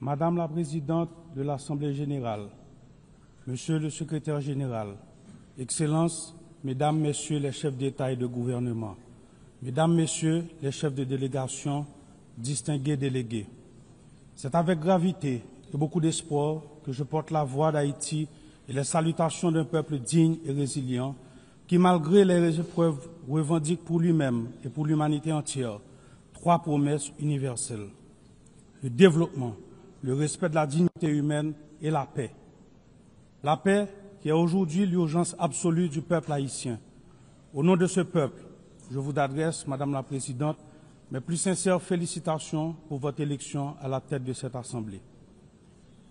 Madame la Présidente de l'Assemblée générale, Monsieur le Secrétaire général, Excellences, Mesdames, Messieurs les chefs d'État et de gouvernement, Mesdames, Messieurs les chefs de délégation, distingués délégués, c'est avec gravité et beaucoup d'espoir que je porte la voix d'Haïti et les salutations d'un peuple digne et résilient qui, malgré les épreuves, revendique pour lui-même et pour l'humanité entière trois promesses universelles: le développement, le respect de la dignité humaine et la paix. La paix qui est aujourd'hui l'urgence absolue du peuple haïtien. Au nom de ce peuple, je vous adresse, Madame la Présidente, mes plus sincères félicitations pour votre élection à la tête de cette Assemblée.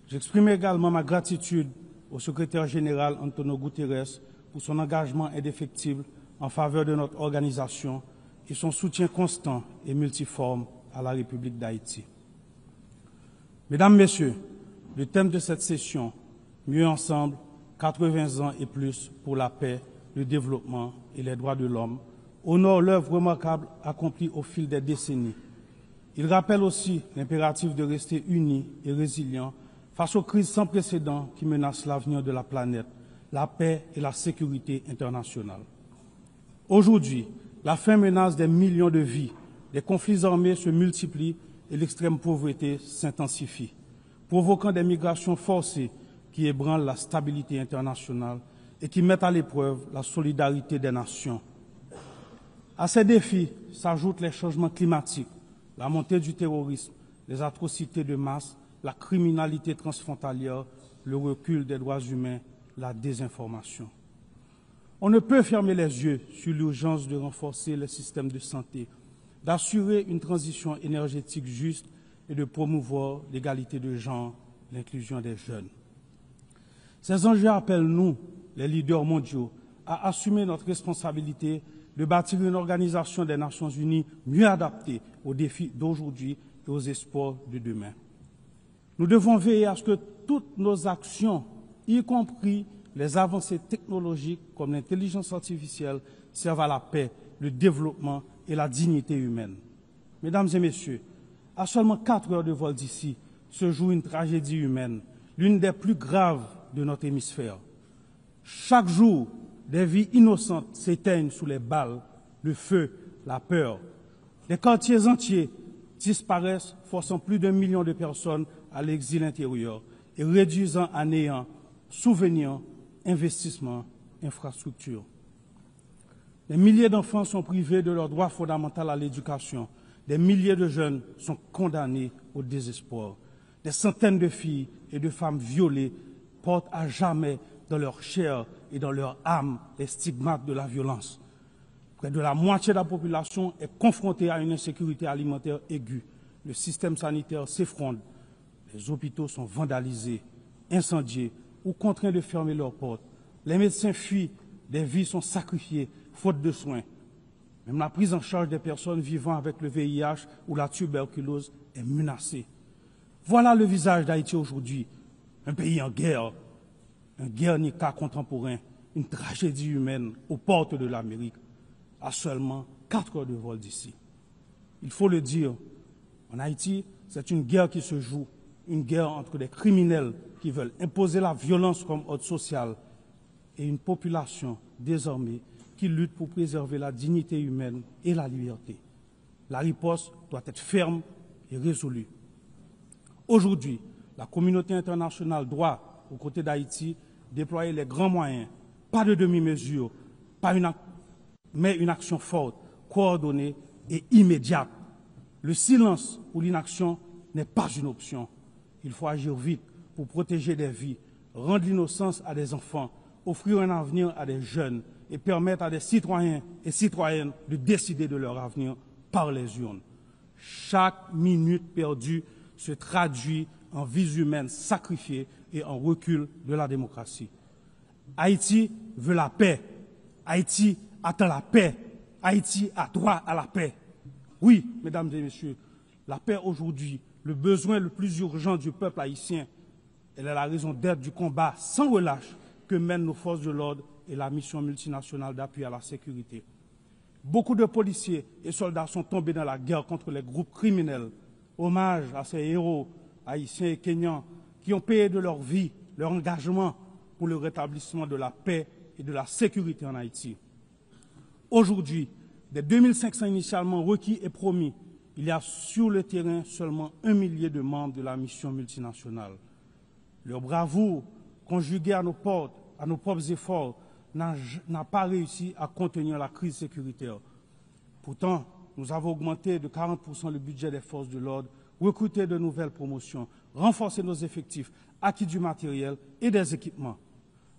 J'exprime également ma gratitude au secrétaire général Antonio Guterres pour son engagement indéfectible en faveur de notre organisation et son soutien constant et multiforme à la République d'Haïti. Mesdames, Messieurs, le thème de cette session, Mieux ensemble, 80 ans et plus pour la paix, le développement et les droits de l'homme, honore l'œuvre remarquable accomplie au fil des décennies. Il rappelle aussi l'impératif de rester unis et résilients face aux crises sans précédent qui menacent l'avenir de la planète, la paix et la sécurité internationale. Aujourd'hui, la faim menace des millions de vies, les conflits armés se multiplient et l'extrême pauvreté s'intensifie, provoquant des migrations forcées qui ébranlent la stabilité internationale et qui mettent à l'épreuve la solidarité des nations. À ces défis s'ajoutent les changements climatiques, la montée du terrorisme, les atrocités de masse, la criminalité transfrontalière, le recul des droits humains, la désinformation. On ne peut fermer les yeux sur l'urgence de renforcer le système de santé, d'assurer une transition énergétique juste et de promouvoir l'égalité de genre, l'inclusion des jeunes. Ces enjeux appellent nous, les leaders mondiaux, à assumer notre responsabilité de bâtir une organisation des Nations Unies mieux adaptée aux défis d'aujourd'hui et aux espoirs de demain. Nous devons veiller à ce que toutes nos actions, y compris les avancées technologiques comme l'intelligence artificielle, servent à la paix, le développement et la dignité humaine. Mesdames et Messieurs, à seulement 4 heures de vol d'ici se joue une tragédie humaine, l'une des plus graves de notre hémisphère. Chaque jour, des vies innocentes s'éteignent sous les balles, le feu, la peur. Des quartiers entiers disparaissent, forçant plus d'1 million de personnes à l'exil intérieur et réduisant à néant souvenirs, investissements, infrastructures. Des milliers d'enfants sont privés de leur droit fondamental à l'éducation. Des milliers de jeunes sont condamnés au désespoir. Des centaines de filles et de femmes violées portent à jamais dans leur chair et dans leur âme les stigmates de la violence. Près de la moitié de la population est confrontée à une insécurité alimentaire aiguë. Le système sanitaire s'effondre. Les hôpitaux sont vandalisés, incendiés ou contraints de fermer leurs portes. Les médecins fuient, des vies sont sacrifiées, faute de soins. Même la prise en charge des personnes vivant avec le VIH ou la tuberculose est menacée. Voilà le visage d'Haïti aujourd'hui, un pays en guerre, un Guernica contemporain, une tragédie humaine aux portes de l'Amérique, à seulement 4 heures de vol d'ici. Il faut le dire, en Haïti, c'est une guerre qui se joue, une guerre entre des criminels qui veulent imposer la violence comme ordre social et une population désarmée qui lutte pour préserver la dignité humaine et la liberté. La riposte doit être ferme et résolue. Aujourd'hui, la communauté internationale doit, aux côtés d'Haïti, déployer les grands moyens, pas de demi-mesure, mais une action forte, coordonnée et immédiate. Le silence ou l'inaction n'est pas une option. Il faut agir vite pour protéger des vies, rendre l'innocence à des enfants, offrir un avenir à des jeunes et permettre à des citoyens et citoyennes de décider de leur avenir par les urnes. Chaque minute perdue se traduit en vies humaines sacrifiées et en recul de la démocratie. Haïti veut la paix. Haïti attend la paix. Haïti a droit à la paix. Oui, mesdames et messieurs, la paix aujourd'hui, le besoin le plus urgent du peuple haïtien, elle est la raison d'être du combat sans relâche que mènent nos forces de l'ordre et la mission multinationale d'appui à la sécurité. Beaucoup de policiers et soldats sont tombés dans la guerre contre les groupes criminels. Hommage à ces héros haïtiens et kenyans, qui ont payé de leur vie, leur engagement pour le rétablissement de la paix et de la sécurité en Haïti. Aujourd'hui, des 2500 initialement requis et promis, il y a sur le terrain seulement 1 millier de membres de la mission multinationale. Leur bravoure, conjuguée à nos propres efforts, n'a pas réussi à contenir la crise sécuritaire. Pourtant, nous avons augmenté de 40% le budget des forces de l'ordre, recruté de nouvelles promotions, renforcé nos effectifs, acquis du matériel et des équipements.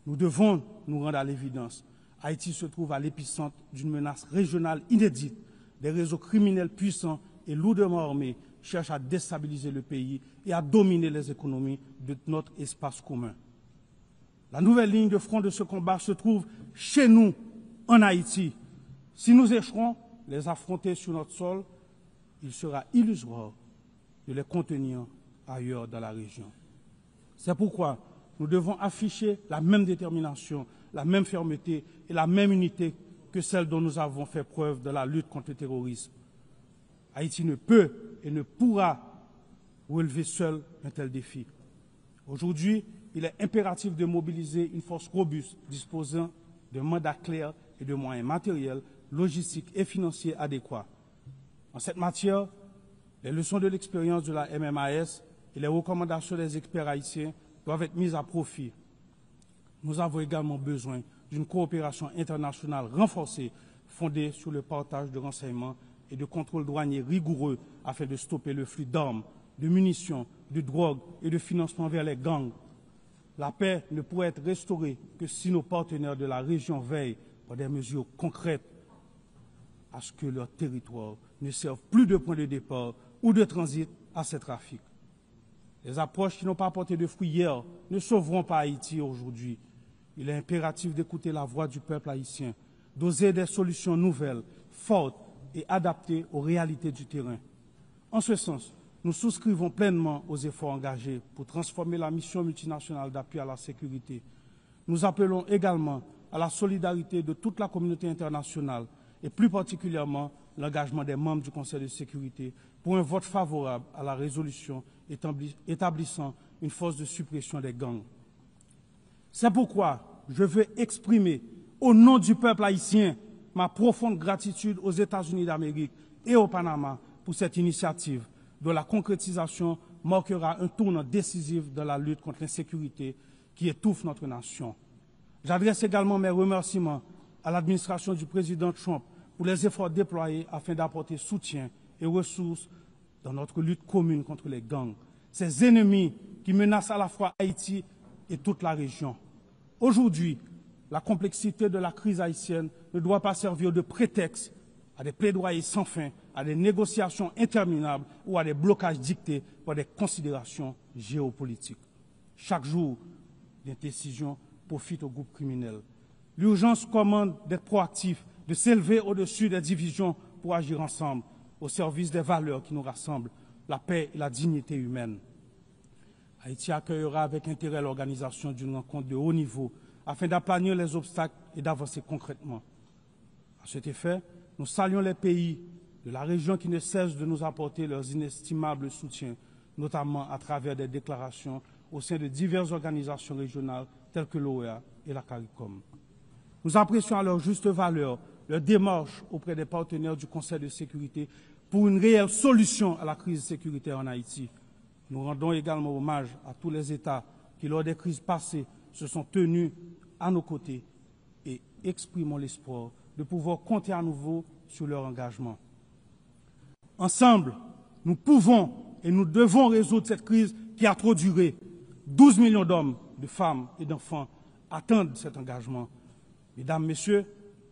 Nous devons nous rendre à l'évidence. Haïti se trouve à l'épicentre d'une menace régionale inédite. Des réseaux criminels puissants et lourdement armés cherchent à déstabiliser le pays et à dominer les économies de notre espace commun. La nouvelle ligne de front de ce combat se trouve chez nous, en Haïti. Si nous échouons les affronter sur notre sol, il sera illusoire de les contenir ailleurs dans la région. C'est pourquoi nous devons afficher la même détermination, la même fermeté et la même unité que celle dont nous avons fait preuve dans la lutte contre le terrorisme. Haïti ne peut et ne pourra relever seul un tel défi. Aujourd'hui, il est impératif de mobiliser une force robuste disposant d'un mandat clair et de moyens matériels, logistiques et financiers adéquats. En cette matière, les leçons de l'expérience de la MMAS et les recommandations des experts haïtiens doivent être mises à profit. Nous avons également besoin d'une coopération internationale renforcée, fondée sur le partage de renseignements et de contrôles douaniers rigoureux afin de stopper le flux d'armes, de munitions, de drogue et de financement vers les gangs. La paix ne pourrait être restaurée que si nos partenaires de la région veillent par des mesures concrètes à ce que leur territoire ne serve plus de point de départ ou de transit à ces trafics. Les approches qui n'ont pas porté de fruits hier ne sauveront pas Haïti aujourd'hui. Il est impératif d'écouter la voix du peuple haïtien, d'oser des solutions nouvelles, fortes et adaptées aux réalités du terrain. En ce sens, nous souscrivons pleinement aux efforts engagés pour transformer la mission multinationale d'appui à la sécurité. Nous appelons également à la solidarité de toute la communauté internationale et plus particulièrement l'engagement des membres du Conseil de sécurité pour un vote favorable à la résolution établissant une force de suppression des gangs. C'est pourquoi je veux exprimer, au nom du peuple haïtien, ma profonde gratitude aux États-Unis d'Amérique et au Panama pour cette initiative dont la concrétisation marquera un tournant décisif dans la lutte contre l'insécurité qui étouffe notre nation. J'adresse également mes remerciements à l'administration du président Trump pour les efforts déployés afin d'apporter soutien et ressources dans notre lutte commune contre les gangs, ces ennemis qui menacent à la fois Haïti et toute la région. Aujourd'hui, la complexité de la crise haïtienne ne doit pas servir de prétexte à des plaidoyers sans fin, à des négociations interminables ou à des blocages dictés par des considérations géopolitiques. Chaque jour, des décisions profitent aux groupes criminels. L'urgence commande d'être proactif, de s'élever au-dessus des divisions pour agir ensemble, au service des valeurs qui nous rassemblent, la paix et la dignité humaine. Haïti accueillera avec intérêt l'organisation d'une rencontre de haut niveau afin d'aplanir les obstacles et d'avancer concrètement. À cet effet, nous saluons les pays de la région qui ne cessent de nous apporter leurs inestimables soutiens, notamment à travers des déclarations au sein de diverses organisations régionales telles que l'OEA et la CARICOM. Nous apprécions à leur juste valeur leur démarche auprès des partenaires du Conseil de sécurité pour une réelle solution à la crise sécuritaire en Haïti. Nous rendons également hommage à tous les États qui, lors des crises passées, se sont tenus à nos côtés et exprimons l'espoir de pouvoir compter à nouveau sur leur engagement. Ensemble, nous pouvons et nous devons résoudre cette crise qui a trop duré. 12 millions d'hommes, de femmes et d'enfants attendent cet engagement. Mesdames, Messieurs,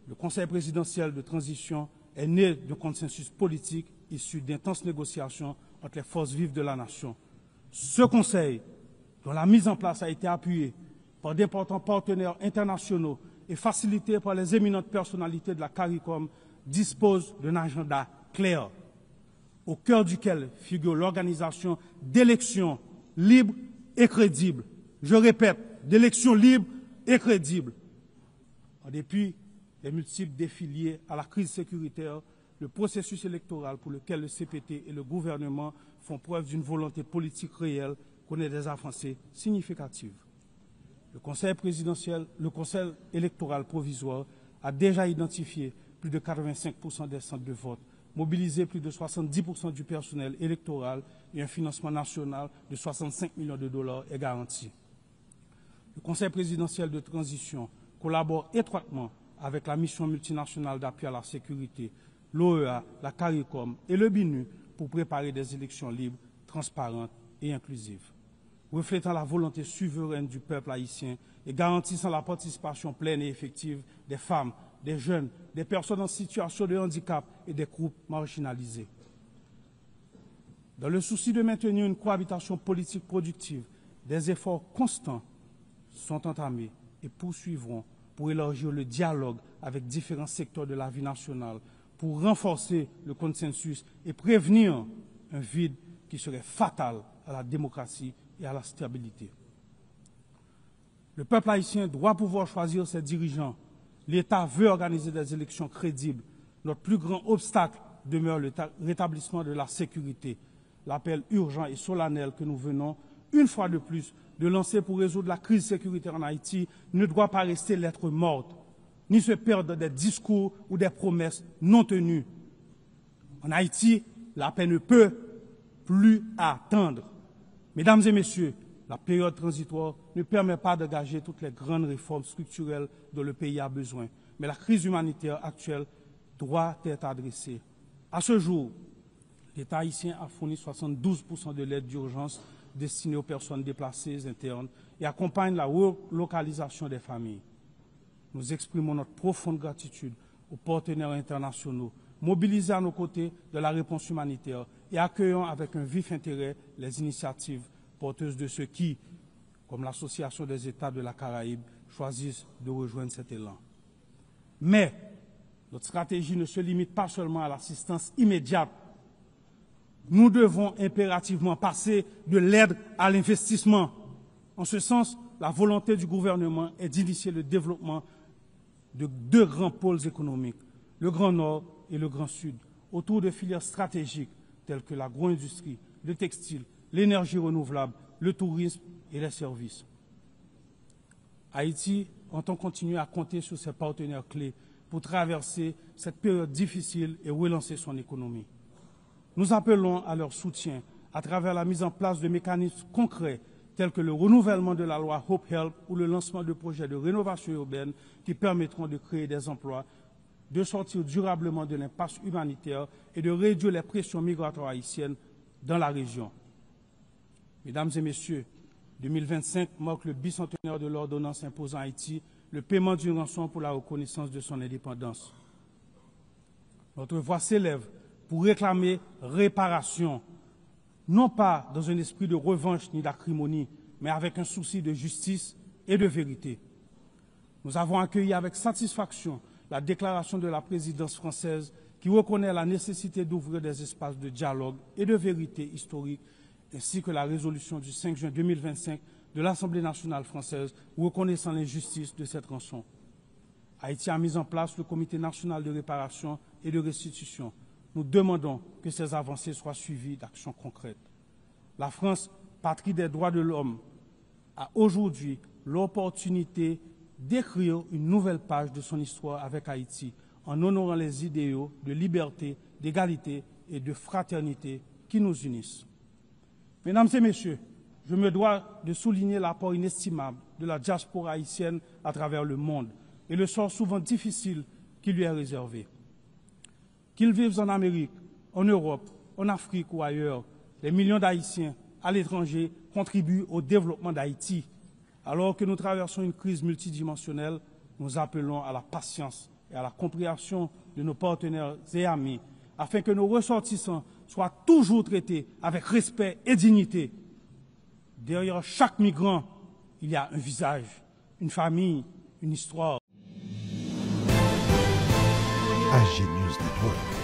le Conseil présidentiel de transition est né d'un consensus politique issu d'intenses négociations entre les forces vives de la nation. Ce Conseil, dont la mise en place a été appuyée par d'importants partenaires internationaux et facilité par les éminentes personnalités de la CARICOM, dispose d'un agenda clair, au cœur duquel figure l'organisation d'élections libres et crédibles. Je répète, d'élections libres et crédibles. En dépit des multiples défis liés à la crise sécuritaire, le processus électoral pour lequel le CPT et le gouvernement font preuve d'une volonté politique réelle, connaît des avancées significatives. Le Conseil électoral provisoire a déjà identifié plus de 85% des centres de vote, mobilisé plus de 70% du personnel électoral et un financement national de 65 millions de dollars est garanti. Le Conseil présidentiel de transition collabore étroitement avec la mission multinationale d'appui à la sécurité, l'OEA, la CARICOM et le BINU pour préparer des élections libres, transparentes et inclusives, reflétant la volonté souveraine du peuple haïtien et garantissant la participation pleine et effective des femmes, des jeunes, des personnes en situation de handicap et des groupes marginalisés. Dans le souci de maintenir une cohabitation politique productive, des efforts constants sont entamés et poursuivront pour élargir le dialogue avec différents secteurs de la vie nationale, pour renforcer le consensus et prévenir un vide qui serait fatal à la démocratie et à la stabilité. Le peuple haïtien doit pouvoir choisir ses dirigeants. L'État veut organiser des élections crédibles. Notre plus grand obstacle demeure le rétablissement de la sécurité. L'appel urgent et solennel que nous venons, une fois de plus, de lancer pour résoudre la crise sécuritaire en Haïti ne doit pas rester lettre morte, ni se perdre dans des discours ou des promesses non tenues. En Haïti, la paix ne peut plus attendre. Mesdames et messieurs, la période transitoire ne permet pas d'engager toutes les grandes réformes structurelles dont le pays a besoin, mais la crise humanitaire actuelle doit être adressée. À ce jour, l'État haïtien a fourni 72% de l'aide d'urgence destinée aux personnes déplacées internes et accompagne la relocalisation des familles. Nous exprimons notre profonde gratitude aux partenaires internationaux, mobilisés à nos côtés de la réponse humanitaire et accueillons avec un vif intérêt les initiatives porteuses de ceux qui, comme l'Association des États de la Caraïbe, choisissent de rejoindre cet élan. Mais notre stratégie ne se limite pas seulement à l'assistance immédiate. Nous devons impérativement passer de l'aide à l'investissement. En ce sens, la volonté du gouvernement est d'initier le développement de deux grands pôles économiques, le Grand Nord et le Grand Sud, autour de filières stratégiques telles que l'agro-industrie, le textile, l'énergie renouvelable, le tourisme et les services. Haïti entend continuer à compter sur ses partenaires clés pour traverser cette période difficile et relancer son économie. Nous appelons à leur soutien à travers la mise en place de mécanismes concrets tels que le renouvellement de la loi Hope Help ou le lancement de projets de rénovation urbaine qui permettront de créer des emplois, de sortir durablement de l'impasse humanitaire et de réduire les pressions migratoires haïtiennes dans la région. Mesdames et messieurs, 2025 marque le bicentenaire de l'ordonnance imposant à Haïti le paiement d'une rançon pour la reconnaissance de son indépendance. Notre voix s'élève pour réclamer réparation, non pas dans un esprit de revanche ni d'acrimonie, mais avec un souci de justice et de vérité. Nous avons accueilli avec satisfaction la déclaration de la présidence française qui reconnaît la nécessité d'ouvrir des espaces de dialogue et de vérité historique, ainsi que la résolution du 5 juin 2025 de l'Assemblée nationale française reconnaissant l'injustice de cette rançon. Haïti a mis en place le Comité national de réparation et de restitution. Nous demandons que ces avancées soient suivies d'actions concrètes. La France, patrie des droits de l'homme, a aujourd'hui l'opportunité d'écrire une nouvelle page de son histoire avec Haïti en honorant les idéaux de liberté, d'égalité et de fraternité qui nous unissent. Mesdames et messieurs, je me dois de souligner l'apport inestimable de la diaspora haïtienne à travers le monde et le sort souvent difficile qui lui est réservé. Qu'ils vivent en Amérique, en Europe, en Afrique ou ailleurs, les millions d'Haïtiens à l'étranger contribuent au développement d'Haïti. Alors que nous traversons une crise multidimensionnelle, nous appelons à la patience et à la compréhension de nos partenaires et amis, afin que nos ressortissants soient toujours traités avec respect et dignité. Derrière chaque migrant, il y a un visage, une famille, une histoire. AG News Network.